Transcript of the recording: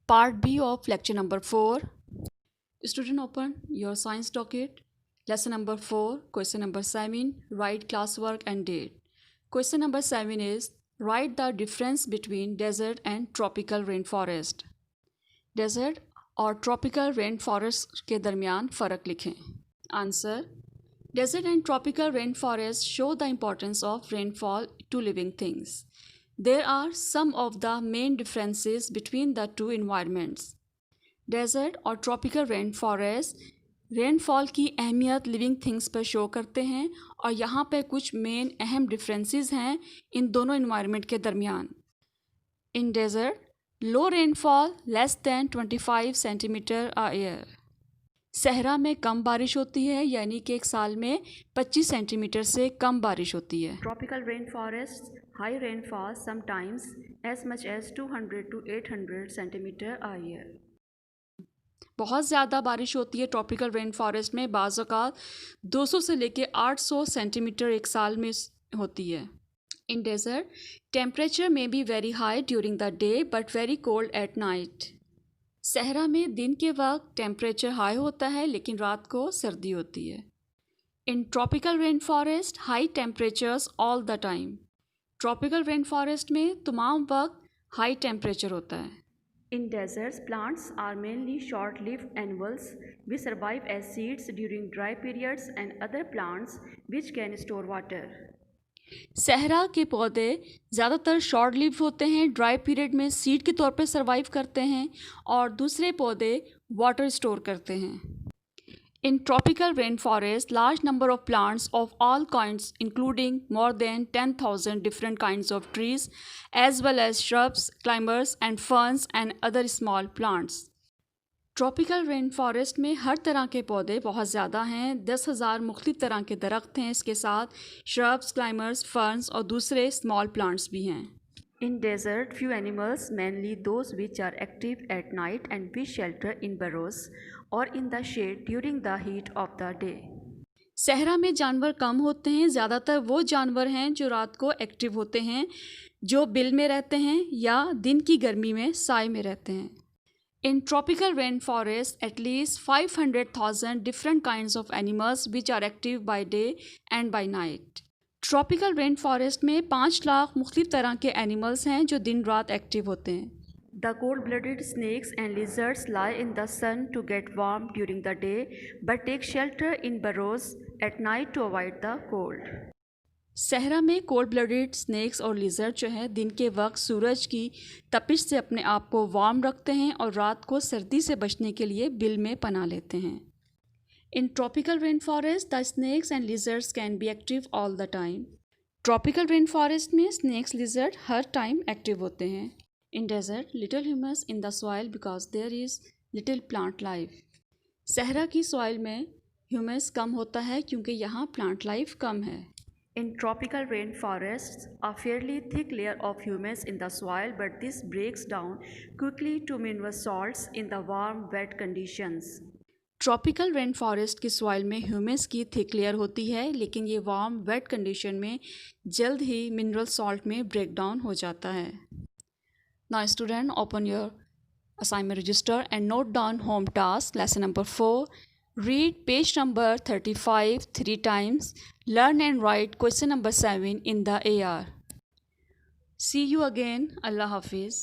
Part B of lecture number 4. Student, open your science docket. Lesson number 4, question number 7, write classwork and date. Question number 7 is, write the difference between desert and tropical rainforest. Desert और tropical rainforest के दरमियान फ़र्क लिखें. Answer: Desert and tropical rainforests show the importance of rainfall to living things. There are some of the main differences between the two environments. Desert और tropical rainforest rainfall की अहमियत living things पर show करते हैं और यहाँ पे कुछ मेन अहम डिफरेंसेस हैं इन दोनों इन्वायरमेंट के दरमियान. In desert low rainfall less than 25 centimetre a year. Sahara में कम बारिश होती है, यानी कि एक साल में 25 सेंटीमीटर से कम बारिश होती है. Tropical rain forest high rainfall sometimes as much as 200 to 800 centimetre a year. बहुत ज़्यादा बारिश होती है ट्रॉपिकल रेन फॉरेस्ट में. बाज़ औक़ात 200 से लेके 800 सेंटीमीटर एक साल में होती है. इन डेजर्ट टेम्परेचर में be very high during the day but very cold at night. सहरा में दिन के वक्त टेम्परेचर हाई होता है लेकिन रात को सर्दी होती है. In tropical rain forest high temperatures all the time. Tropical rain forest में तमाम वक्त हाई टेम्परेचर होता है. In deserts plants are mainly short lived animals which survive as seeds during dry periods and other plants which can store water. Sahara के पौधे ज़्यादातर short live होते हैं, ड्राई पीरियड में सीड के तौर पर सर्वाइव करते हैं और दूसरे पौधे वाटर स्टोर करते हैं. In tropical rain forest large number of plants of all kinds including more than 10,000 different kinds of trees as well as shrubs, climbers and ferns and other small plants. ट्रॉपिकल rain forest में हर तरह के पौधे बहुत ज़्यादा हैं. 10,000 मुख्तलिफ तरह के दरख्त हैं. इसके साथ shrubs, climbers, ferns और दूसरे स्मॉल प्लांट्स भी हैं. In desert few animals mainly those which are active at night and which shelter in burrows और in the shade during the heat of the day. Sahara में जानवर कम होते हैं. ज़्यादातर वो जानवर हैं जो रात को एक्टिव होते हैं, जो बिल में रहते हैं या दिन की गर्मी में साए में रहते हैं. In tropical rainforest, at least 500,000 different kinds of animals which are active by day and by night. Tropical rainforest में 5 लाख मुख्तलिफ तरह के एनिमल्स हैं जो दिन रात एक्टिव होते हैं. The cold-blooded snakes and lizards lie in the sun to get warm during the day, but take shelter in burrows at night to avoid the cold. सहरा में कोल्ड ब्लडेड स्नेक्स और lizard जो है दिन के वक्त सूरज की तपिश से अपने आप को वार्म रखते हैं और रात को सर्दी से बचने के लिए बिल में पनाह लेते हैं. In tropical rain forest the snakes and lizards can be active all the time. Tropical rain forest में स्नेक्स लिजर्ड हर टाइम एक्टिव होते हैं. In desert little humus in the soil because there is little plant life. Sahara की soil में humus कम होता है क्योंकि यहाँ प्लांट लाइफ कम है. In tropical rainforests, a fairly thick layer of humus in the soil, but this breaks down quickly to mineral salts in the warm, wet conditions. Tropical rain forest की soil में humus की thick layer होती है, लेकिन ये warm wait condition में जल्द ही mineral salt में ब्रेक डाउन हो जाता है. Now student, open your assignment register and note down home task. Lesson number 4. Read page number 35 3 times. Learn and write question number 7 in the AR. See you again. Allah Hafiz.